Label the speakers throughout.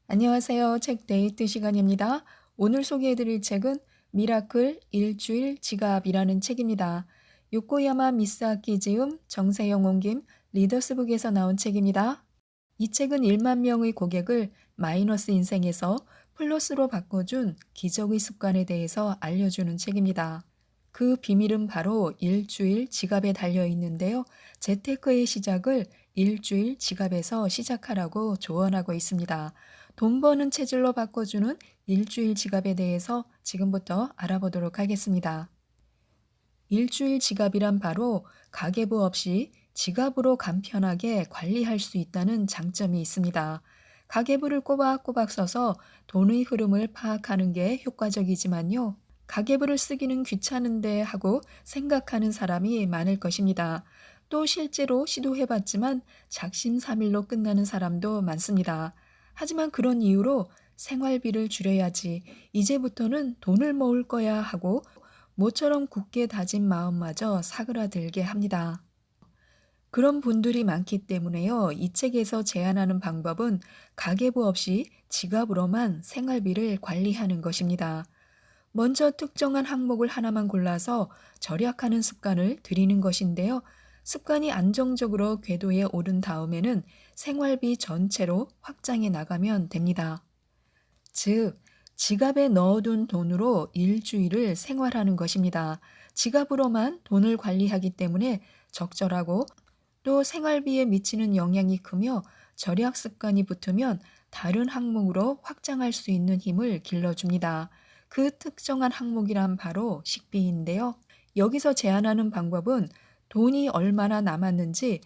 Speaker 1: 안녕하세요. 책 데이트 시간입니다. 오늘 소개해드릴 책은 미라클 일주일 지갑이라는 책입니다. 요코야마 미쓰아키 지음, 정세영 옮김, 리더스북에서 나온 책입니다. 이 책은 1만 명의 고객을 마이너스 인생에서 플러스로 바꿔준 기적의 습관에 대해서 알려주는 책입니다. 그 비밀은 바로 일주일 지갑에 달려 있는데요. 재테크의 시작을 일주일 지갑에서 시작하라고 조언하고 있습니다. 돈 버는 체질로 바꿔주는 일주일 지갑에 대해서 지금부터 알아보도록 하겠습니다. 일주일 지갑이란 바로 가계부 없이 지갑으로 간편하게 관리할 수 있다는 장점이 있습니다. 가계부를 꼬박꼬박 써서 돈의 흐름을 파악하는 게 효과적이지만요. 가계부를 쓰기는 귀찮은데 하고 생각하는 사람이 많을 것입니다. 또 실제로 시도해봤지만 작심삼일로 끝나는 사람도 많습니다. 하지만 그런 이유로 생활비를 줄여야지, 이제부터는 돈을 모을 거야 하고 모처럼 굳게 다진 마음마저 사그라들게 합니다. 그런 분들이 많기 때문에요. 이 책에서 제안하는 방법은 가계부 없이 지갑으로만 생활비를 관리하는 것입니다. 먼저 특정한 항목을 하나만 골라서 절약하는 습관을 들이는 것인데요. 습관이 안정적으로 궤도에 오른 다음에는 생활비 전체로 확장해 나가면 됩니다. 즉, 지갑에 넣어둔 돈으로 일주일을 생활하는 것입니다. 지갑으로만 돈을 관리하기 때문에 적절하고 또 생활비에 미치는 영향이 크며 절약 습관이 붙으면 다른 항목으로 확장할 수 있는 힘을 길러줍니다. 그 특정한 항목이란 바로 식비인데요. 여기서 제안하는 방법은 돈이 얼마나 남았는지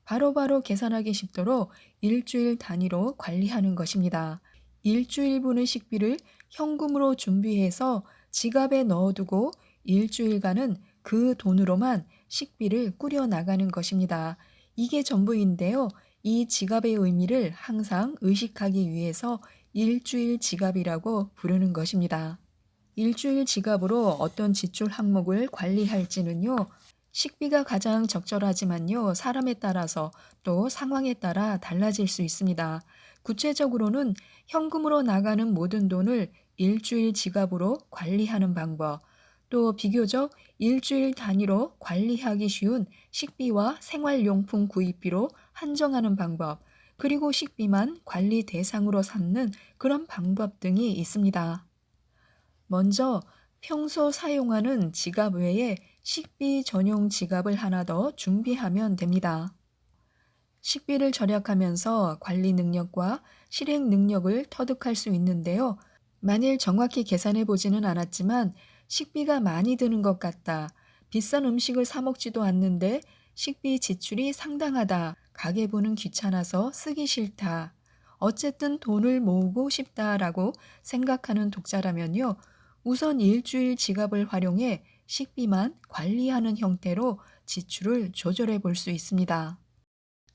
Speaker 1: 바로바로 계산하기 쉽도록 일주일 단위로 관리하는 것입니다. 일주일분의 식비를 현금으로 준비해서 지갑에 넣어두고 일주일간은 그 돈으로만 식비를 꾸려 나가는 것입니다. 이게 전부인데요. 이 지갑의 의미를 항상 의식하기 위해서 일주일 지갑이라고 부르는 것입니다. 일주일 지갑으로 어떤 지출 항목을 관리할지는요. 식비가 가장 적절하지만요. 사람에 따라서 또 상황에 따라 달라질 수 있습니다. 구체적으로는 현금으로 나가는 모든 돈을 일주일 지갑으로 관리하는 방법, 또 비교적 일주일 단위로 관리하기 쉬운 식비와 생활용품 구입비로 한정하는 방법, 그리고 식비만 관리 대상으로 삼는 그런 방법 등이 있습니다. 먼저 평소 사용하는 지갑 외에 식비 전용 지갑을 하나 더 준비하면 됩니다. 식비를 절약하면서 관리 능력과 실행 능력을 터득할 수 있는데요. 만일 정확히 계산해 보지는 않았지만 식비가 많이 드는 것 같다, 비싼 음식을 사 먹지도 않는데 식비 지출이 상당하다, 가계부는 귀찮아서 쓰기 싫다, 어쨌든 돈을 모으고 싶다라고 생각하는 독자라면요. 우선 일주일 지갑을 활용해 식비만 관리하는 형태로 지출을 조절해 볼 수 있습니다.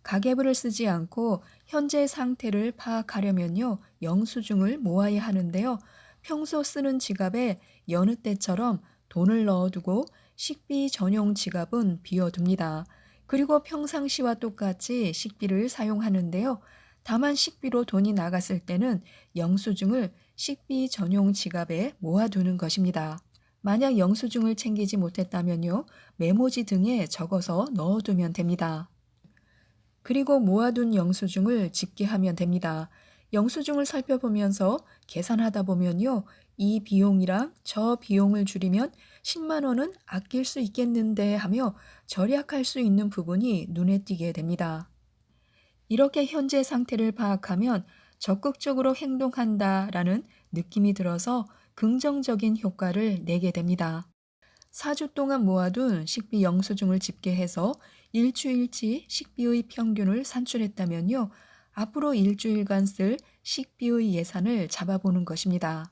Speaker 1: 가계부를 쓰지 않고 현재 상태를 파악하려면요, 영수증을 모아야 하는데요. 평소 쓰는 지갑에 여느 때처럼 돈을 넣어두고 식비 전용 지갑은 비워둡니다. 그리고 평상시와 똑같이 식비를 사용하는데요. 다만 식비로 돈이 나갔을 때는 영수증을 식비 전용 지갑에 모아두는 것입니다. 만약 영수증을 챙기지 못했다면요, 메모지 등에 적어서 넣어두면 됩니다. 그리고 모아둔 영수증을 집계하면 됩니다. 영수증을 살펴보면서 계산하다 보면요, 이 비용이랑 저 비용을 줄이면 10만 원은 아낄 수 있겠는데 하며 절약할 수 있는 부분이 눈에 띄게 됩니다. 이렇게 현재 상태를 파악하면 적극적으로 행동한다라는 느낌이 들어서 긍정적인 효과를 내게 됩니다. 4주 동안 모아둔 식비 영수증을 집계해서 일주일치 식비의 평균을 산출했다면요. 앞으로 일주일간 쓸 식비의 예산을 잡아보는 것입니다.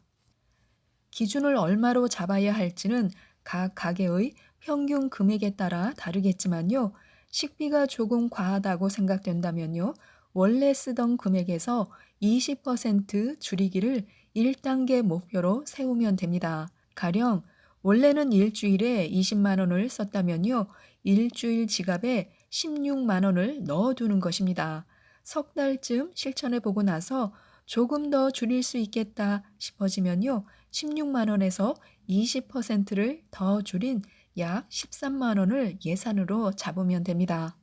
Speaker 1: 기준을 얼마로 잡아야 할지는 각 가게의 평균 금액에 따라 다르겠지만요. 식비가 조금 과하다고 생각된다면요. 원래 쓰던 금액에서 20% 줄이기를 1단계 목표로 세우면 됩니다. 가령 원래는 일주일에 20만 원을 썼다면요. 일주일 지갑에 16만 원을 넣어두는 것입니다. 석 달쯤 실천해 보고 나서 조금 더 줄일 수 있겠다 싶어지면요. 16만 원에서 20%를 더 줄인 약 13만 원을 예산으로 잡으면 됩니다.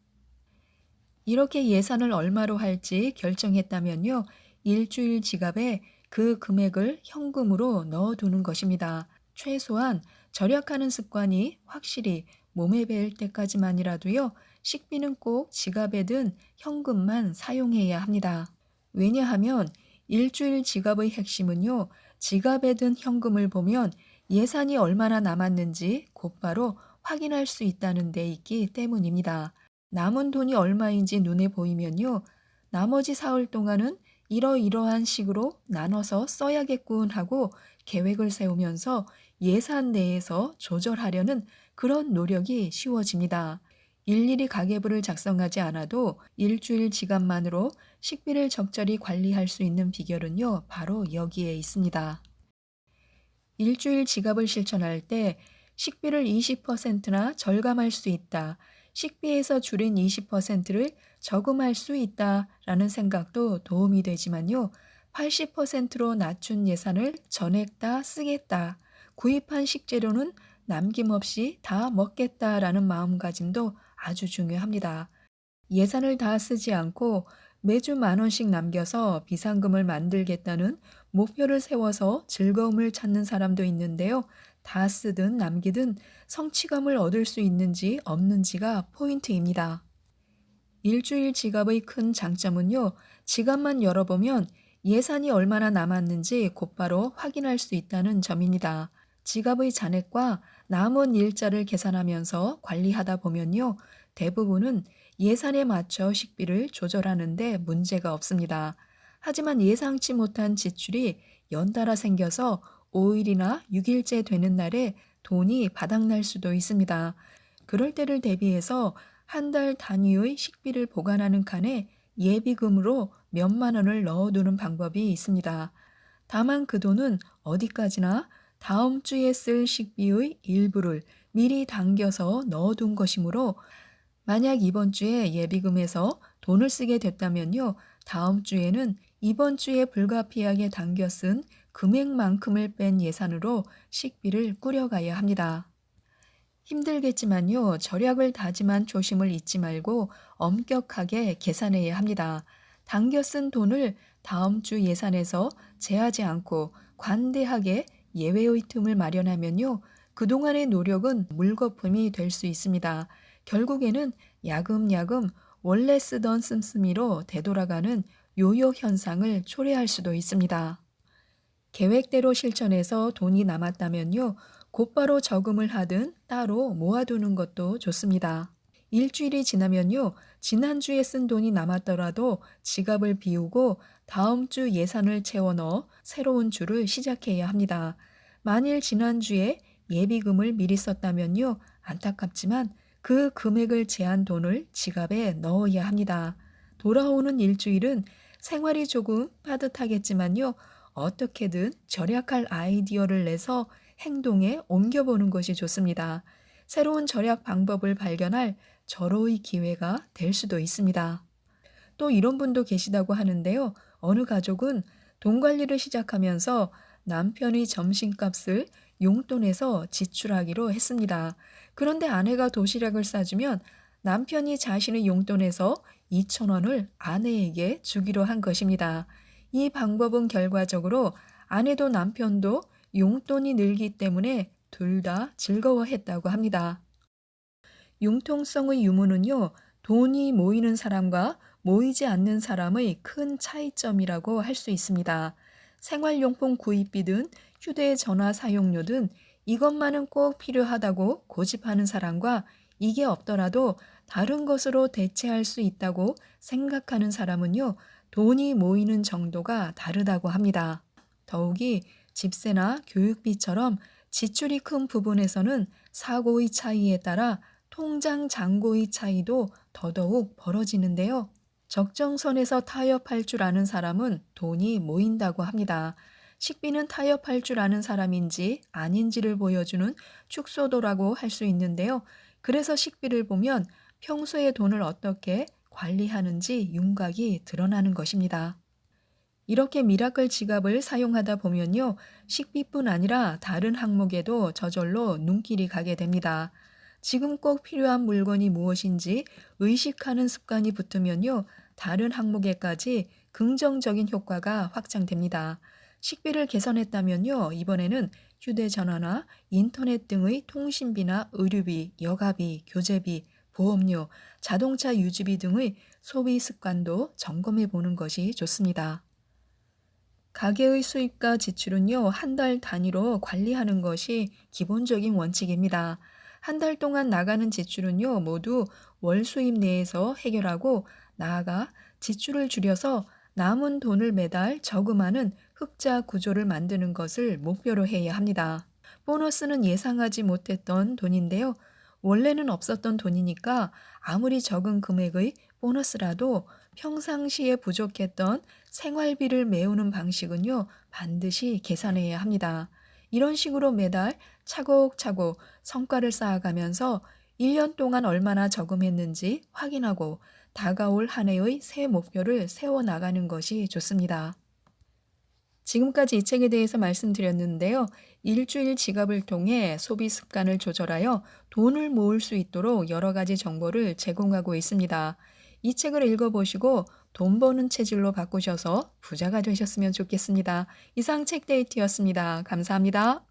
Speaker 1: 이렇게 예산을 얼마로 할지 결정했다면요. 일주일 지갑에 그 금액을 현금으로 넣어두는 것입니다. 최소한 절약하는 습관이 확실히 몸에 배일 때까지만이라도요. 식비는 꼭 지갑에 든 현금만 사용해야 합니다. 왜냐하면 일주일 지갑의 핵심은요. 지갑에 든 현금을 보면 예산이 얼마나 남았는지 곧바로 확인할 수 있다는 데 있기 때문입니다. 남은 돈이 얼마인지 눈에 보이면요. 나머지 사흘 동안은 이러이러한 식으로 나눠서 써야겠군 하고 계획을 세우면서 예산 내에서 조절하려는 그런 노력이 쉬워집니다. 일일이 가계부를 작성하지 않아도 일주일 지갑만으로 식비를 적절히 관리할 수 있는 비결은요, 바로 여기에 있습니다. 일주일 지갑을 실천할 때 식비를 20%나 절감할 수 있다. 식비에서 줄인 20%를 저금할 수 있다라는 생각도 도움이 되지만요. 80%로 낮춘 예산을 전액 다 쓰겠다. 구입한 식재료는 남김없이 다 먹겠다라는 마음가짐도 아주 중요합니다. 예산을 다 쓰지 않고 매주 만 원씩 남겨서 비상금을 만들겠다는 목표를 세워서 즐거움을 찾는 사람도 있는데요. 다 쓰든 남기든 성취감을 얻을 수 있는지 없는지가 포인트입니다. 일주일 지갑의 큰 장점은요, 지갑만 열어보면 예산이 얼마나 남았는지 곧바로 확인할 수 있다는 점입니다. 지갑의 잔액과 남은 일자를 계산하면서 관리하다 보면요, 대부분은 예산에 맞춰 식비를 조절하는데 문제가 없습니다. 하지만 예상치 못한 지출이 연달아 생겨서 5일이나 6일째 되는 날에 돈이 바닥날 수도 있습니다. 그럴 때를 대비해서 한 달 단위의 식비를 보관하는 칸에 예비금으로 몇만 원을 넣어두는 방법이 있습니다. 다만 그 돈은 어디까지나 다음 주에 쓸 식비의 일부를 미리 당겨서 넣어둔 것이므로 만약 이번 주에 예비금에서 돈을 쓰게 됐다면요. 다음 주에는 이번 주에 불가피하게 당겨 쓴 금액만큼을 뺀 예산으로 식비를 꾸려가야 합니다. 힘들겠지만요. 절약을 다짐한 조심을 잊지 말고 엄격하게 계산해야 합니다. 당겨 쓴 돈을 다음 주 예산에서 제하지 않고 관대하게 예외의 틈을 마련하면요. 그동안의 노력은 물거품이 될 수 있습니다. 결국에는 야금야금 원래 쓰던 씀씀이로 되돌아가는 요요 현상을 초래할 수도 있습니다. 계획대로 실천해서 돈이 남았다면요. 곧바로 저금을 하든 따로 모아두는 것도 좋습니다. 일주일이 지나면요. 지난주에 쓴 돈이 남았더라도 지갑을 비우고 다음 주 예산을 채워 넣어 새로운 주를 시작해야 합니다. 만일 지난주에 예비금을 미리 썼다면요. 안타깝지만 그 금액을 제한 돈을 지갑에 넣어야 합니다. 돌아오는 일주일은 생활이 조금 빠듯하겠지만요. 어떻게든 절약할 아이디어를 내서 행동에 옮겨보는 것이 좋습니다. 새로운 절약 방법을 발견할 절호의 기회가 될 수도 있습니다. 또 이런 분도 계시다고 하는데요. 어느 가족은 돈 관리를 시작하면서 남편이 점심값을 용돈에서 지출하기로 했습니다. 그런데 아내가 도시락을 싸주면 남편이 자신의 용돈에서 2천 원을 아내에게 주기로 한 것입니다. 이 방법은 결과적으로 아내도 남편도 용돈이 늘기 때문에 둘 다 즐거워했다고 합니다. 융통성의 유무는요, 돈이 모이는 사람과 모이지 않는 사람의 큰 차이점이라고 할 수 있습니다. 생활용품 구입비든 휴대전화 사용료든 이것만은 꼭 필요하다고 고집하는 사람과 이게 없더라도 다른 것으로 대체할 수 있다고 생각하는 사람은요, 돈이 모이는 정도가 다르다고 합니다. 더욱이 집세나 교육비처럼 지출이 큰 부분에서는 사고의 차이에 따라 통장 잔고의 차이도 더더욱 벌어지는데요. 적정선에서 타협할 줄 아는 사람은 돈이 모인다고 합니다. 식비는 타협할 줄 아는 사람인지 아닌지를 보여주는 축소도라고 할 수 있는데요. 그래서 식비를 보면 평소에 돈을 어떻게 관리하는지 윤곽이 드러나는 것입니다. 이렇게 미라클 지갑을 사용하다 보면요, 식비뿐 아니라 다른 항목에도 저절로 눈길이 가게 됩니다. 지금 꼭 필요한 물건이 무엇인지 의식하는 습관이 붙으면요, 다른 항목에까지 긍정적인 효과가 확장됩니다. 식비를 개선했다면요, 이번에는 휴대전화나 인터넷 등의 통신비나 의료비, 여가비, 교재비, 보험료, 자동차 유지비 등의 소비 습관도 점검해 보는 것이 좋습니다. 가계의 수입과 지출은요, 한 달 단위로 관리하는 것이 기본적인 원칙입니다. 한 달 동안 나가는 지출은요, 모두 월 수입 내에서 해결하고, 나아가 지출을 줄여서 남은 돈을 매달 저금하는 흑자 구조를 만드는 것을 목표로 해야 합니다. 보너스는 예상하지 못했던 돈인데요. 원래는 없었던 돈이니까 아무리 적은 금액의 보너스라도 평상시에 부족했던 생활비를 메우는 방식은요, 반드시 계산해야 합니다. 이런 식으로 매달 차곡차곡 성과를 쌓아가면서 1년 동안 얼마나 저금했는지 확인하고 다가올 한 해의 새 목표를 세워나가는 것이 좋습니다. 지금까지 이 책에 대해서 말씀드렸는데요. 일주일 지갑을 통해 소비 습관을 조절하여 돈을 모을 수 있도록 여러 가지 정보를 제공하고 있습니다. 이 책을 읽어보시고 돈 버는 체질로 바꾸셔서 부자가 되셨으면 좋겠습니다. 이상 책데이트였습니다. 감사합니다.